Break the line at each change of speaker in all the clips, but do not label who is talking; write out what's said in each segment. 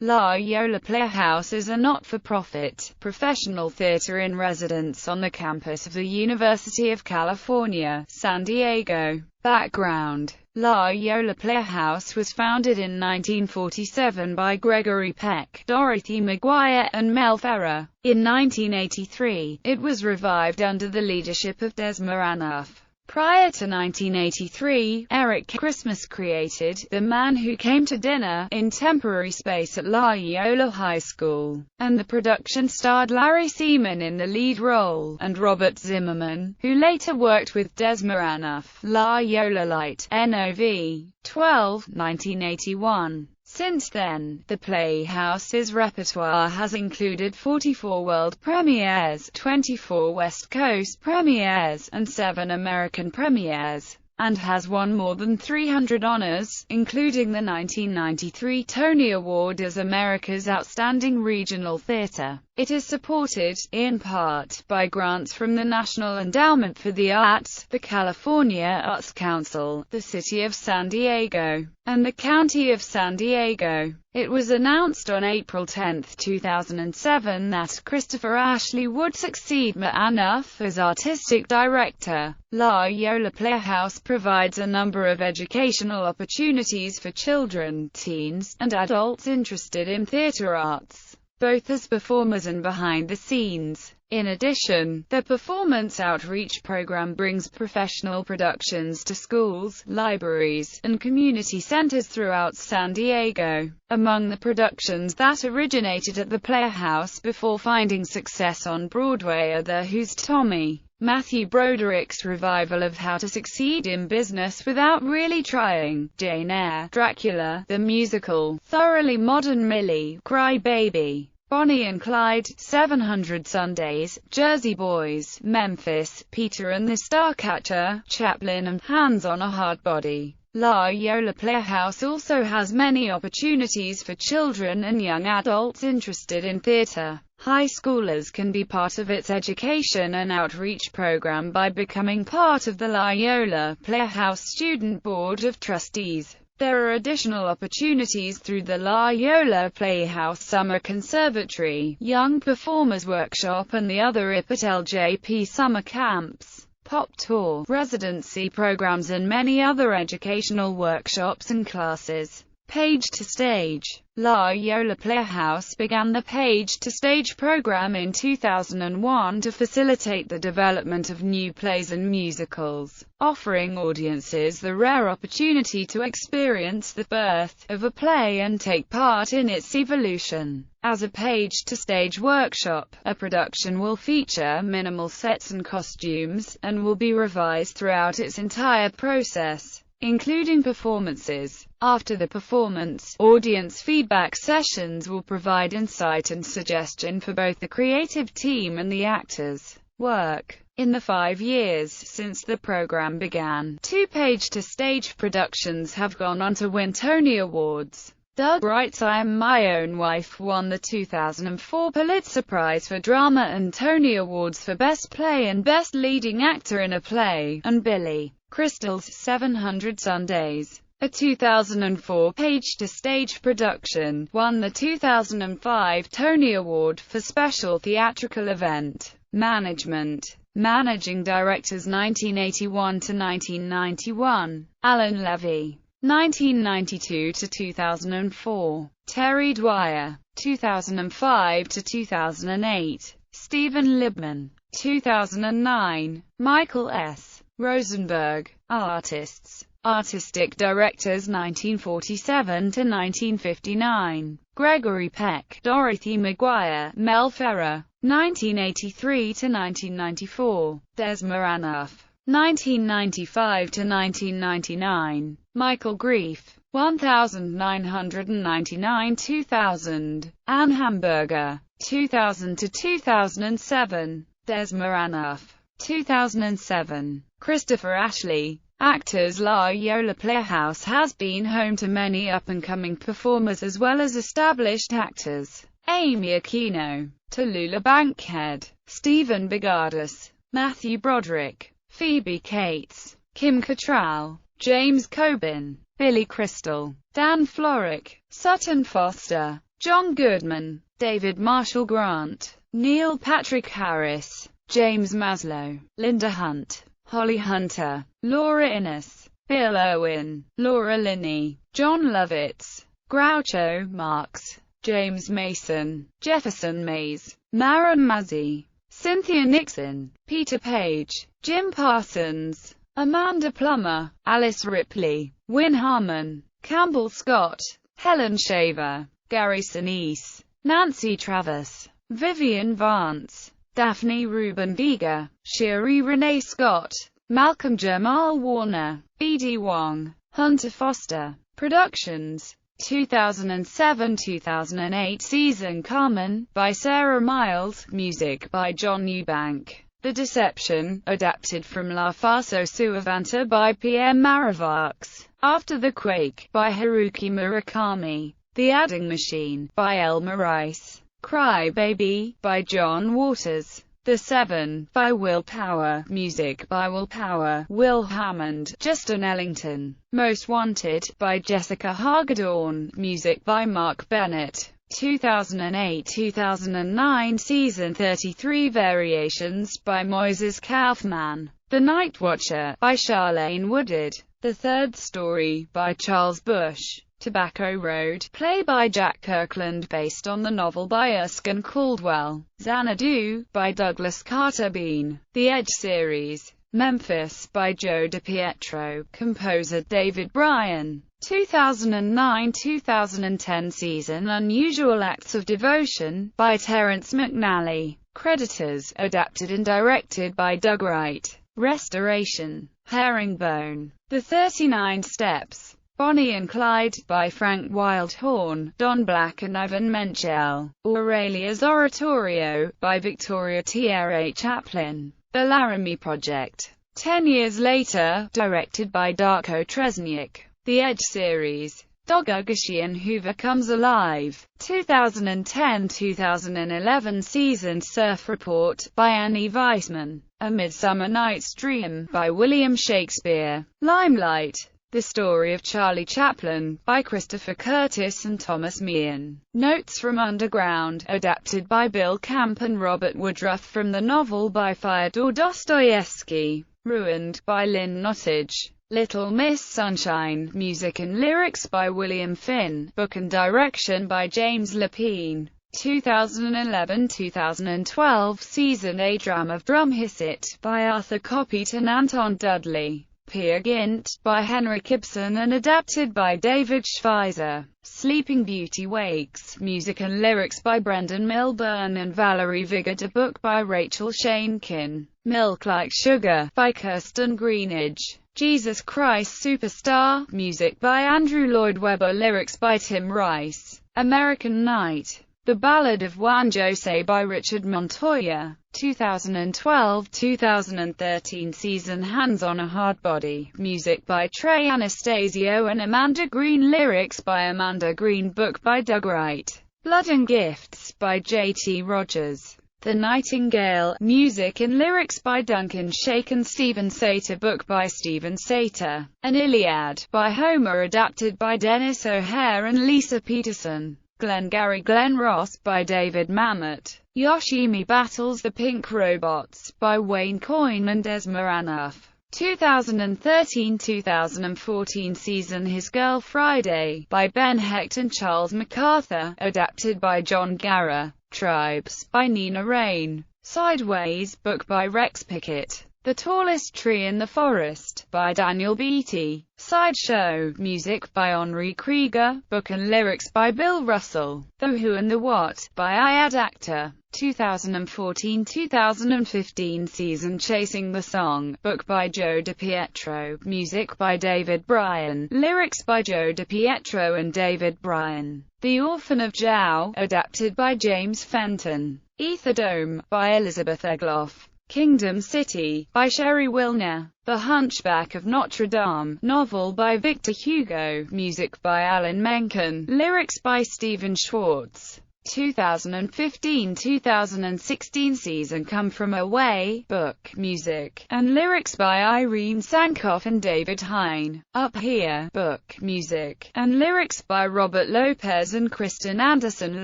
La Jolla Playhouse is a not-for-profit, professional theater in residence on the campus of the University of California, San Diego. Background: La Jolla Playhouse was founded in 1947 by Gregory Peck, Dorothy McGuire, and Mel Ferrer. In 1983, it was revived under the leadership of Des Maranoff. Prior to 1983, Eric Christmas created The Man Who Came to Dinner in temporary space at La Jolla High School, and the production starred Larry Seaman in the lead role, and Robert Zimmerman, who later worked with Des Maranoff. La Jolla Light, NOV. 12, 1981. Since then, the Playhouse's repertoire has included 44 world premieres, 24 West Coast premieres, and 7 American premieres, and has won more than 300 honors, including the 1993 Tony Award as America's Outstanding Regional Theater. It is supported, in part, by grants from the National Endowment for the Arts, the California Arts Council, the City of San Diego, and the County of San Diego. It was announced on April 10, 2007 that Christopher Ashley would succeed Maranoff as artistic director. La Jolla Playhouse provides a number of educational opportunities for children, teens, and adults interested in theater arts, both as performers and behind the scenes. In addition, the Performance Outreach Program brings professional productions to schools, libraries, and community centers throughout San Diego. Among the productions that originated at the Playhouse before finding success on Broadway are The Who's Tommy, Matthew Broderick's revival of How to Succeed in Business Without Really Trying, Jane Eyre, Dracula, the Musical, Thoroughly Modern Millie, Cry Baby, Bonnie and Clyde, 700 Sundays, Jersey Boys, Memphis, Peter and the Starcatcher, Chaplin, and Hands on a Hard Body. La Jolla Playhouse also has many opportunities for children and young adults interested in theater. High schoolers can be part of its education and outreach program by becoming part of the La Jolla Playhouse Student Board of Trustees. There are additional opportunities through the La Jolla Playhouse Summer Conservatory, Young Performers Workshop and the other IP at LJP summer camps, Pop Tour, residency programs and many other educational workshops and classes. Page to Stage. La Jolla Playhouse began the Page to Stage program in 2001 to facilitate the development of new plays and musicals, offering audiences the rare opportunity to experience the birth of a play and take part in its evolution. As a Page to Stage workshop, a production will feature minimal sets and costumes, and will be revised throughout its entire process, including performances. After the performance, audience feedback sessions will provide insight and suggestion for both the creative team and the actors' work. In the 5 years since the program began, 2 Page-to-Stage productions have gone on to win Tony Awards. Doug Wright's I Am My Own Wife won the 2004 Pulitzer Prize for Drama and Tony Awards for Best Play and Best Leading Actor in a Play, and Billy Crystal's 700 Sundays, a 2004 Page-to-Stage production, won the 2005 Tony Award for Special Theatrical Event Management. Managing Directors 1981 to 1991, Alan Levy. 1992 to 2004, Terry Dwyer. 2005 to 2008, Stephen Libman. 2009, Michael S. Rosenberg. Artists. Artistic Directors 1947 to 1959, Gregory Peck, Dorothy McGuire, Mel Ferrer. 1983 to 1994, Des Maranoff. 1995 to 1999, Michael Grief. 1999-2000, Anne Hamburger. 2000 to 2007, Des Maranoff. 2007, Christopher Ashley. Actors. La Jolla Playhouse has been home to many up-and-coming performers as well as established actors. Amy Aquino, Tallulah Bankhead, Stephen Bogardus, Matthew Broderick, Phoebe Cates, Kim Cattrall, James Coburn, Billy Crystal, Dan Florrick, Sutton Foster, John Goodman, David Marshall Grant, Neil Patrick Harris, James Maslow, Linda Hunt, Holly Hunter, Laura Innes, Bill Irwin, Laura Linney, John Lovitz, Groucho Marx, James Mason, Jefferson Mays, Maren Mazzi, Cynthia Nixon, Peter Page, Jim Parsons, Amanda Plummer, Alice Ripley, Win Harmon, Campbell Scott, Helen Shaver, Gary Sinise, Nancy Travis, Vivian Vance, Daphne Rubin Vega, Sherry Renee Scott, Malcolm Jamal Warner, B.D. Wong, Hunter Foster. Productions 2007-2008 season Carmen, by Sarah Miles, music by John Eubank. The Deception, adapted from La Farsa Suavanta by P.M. Maravax. After the Quake, by Haruki Murakami. The Adding Machine, by Elmer Rice. Cry Baby, by John Waters. The Seven, by Will Power, music by Will Power, Will Hammond, Justin Ellington. Most Wanted, by Jessica Hagedorn, music by Mark Bennett. 2008-2009 season 33 Variations, by Moises Kaufman. The Night Watcher, by Charlene Woodard. The Third Story, by Charles Bush. Tobacco Road, play by Jack Kirkland based on the novel by Erskine Caldwell. Xanadu, by Douglas Carter Bean. The Edge series. Memphis, by Joe DiPietro. Composer David Bryan. 2009-2010 season Unusual Acts of Devotion, by Terrence McNally. Creditors, adapted and directed by Doug Wright. Restoration. Herringbone. The 39 Steps. Bonnie and Clyde, by Frank Wildhorn, Don Black and Ivan Menchel. Aurelia's Oratorio, by Victoria T.R.A. Chaplin. The Laramie Project. 10 Years Later, directed by Darko Tresniak. The Edge series. Dogugashian Hoover Comes Alive. 2010-2011 season Surf Report, by Annie Weissman. A Midsummer Night's Dream, by William Shakespeare. Limelight. The Story of Charlie Chaplin, by Christopher Curtis and Thomas Meehan. Notes from Underground, adapted by Bill Camp and Robert Woodruff from the novel by Fyodor Dostoevsky. Ruined, by Lynn Nottage. Little Miss Sunshine, music and lyrics by William Finn. Book and direction by James Lapine. 2011-2012 season A Drum of Drumhisset, by Arthur Coppet and Anton Dudley. Peer Gynt, by Henrik Ibsen and adapted by David Schweizer. Sleeping Beauty Wakes, music and lyrics by Brendan Milburn and Valerie Vigard. A book by Rachel Shanekin. Milk Like Sugar, by Kirsten Greenidge. Jesus Christ Superstar, music by Andrew Lloyd Webber, lyrics by Tim Rice. American Night. The Ballad of Juan Jose, by Richard Montoya. 2012-2013 season Hands on a Hard Body, music by Trey Anastasio and Amanda Green, lyrics by Amanda Green, book by Doug Wright. Blood and Gifts, by J.T. Rogers. The Nightingale, music and lyrics by Duncan Sheik and Stephen Sater, book by Stephen Sater. An Iliad, by Homer, adapted by Dennis O'Hare and Lisa Peterson. Glengarry Glen Ross, by David Mamet. Yoshimi Battles the Pink Robots, by Wayne Coyne and Esmer Anuff. 2013-2014 season His Girl Friday, by Ben Hecht and Charles MacArthur, adapted by John Garra. Tribes, by Nina Rain. Sideways, book by Rex Pickett. The Tallest Tree in the Forest, by Daniel Beatty. Sideshow, music by Henri Krieger, book and lyrics by Bill Russell. The Who and the What, by Ayad Akhtar. 2014-2015 season Chasing the Song, book by Joe DiPietro, music by David Bryan, lyrics by Joe DiPietro and David Bryan. The Orphan of Zhao, adapted by James Fenton. Etherdome, by Elizabeth Egloff. Kingdom City, by Sherry Wilner. The Hunchback of Notre Dame, novel by Victor Hugo, music by Alan Menken, lyrics by Stephen Schwartz. 2015-2016 season come from Away, book, music, and lyrics by Irene Sankoff and David Hein. Up Here, book, music, and lyrics by Robert Lopez and Kristen Anderson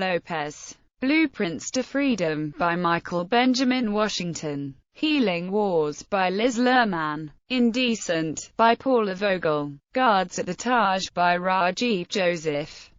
Lopez. Blueprints to Freedom by Michael Benjamin Washington. Healing Wars by Liz Lerman. Indecent by Paula Vogel. Guards at the Taj by Rajiv Joseph.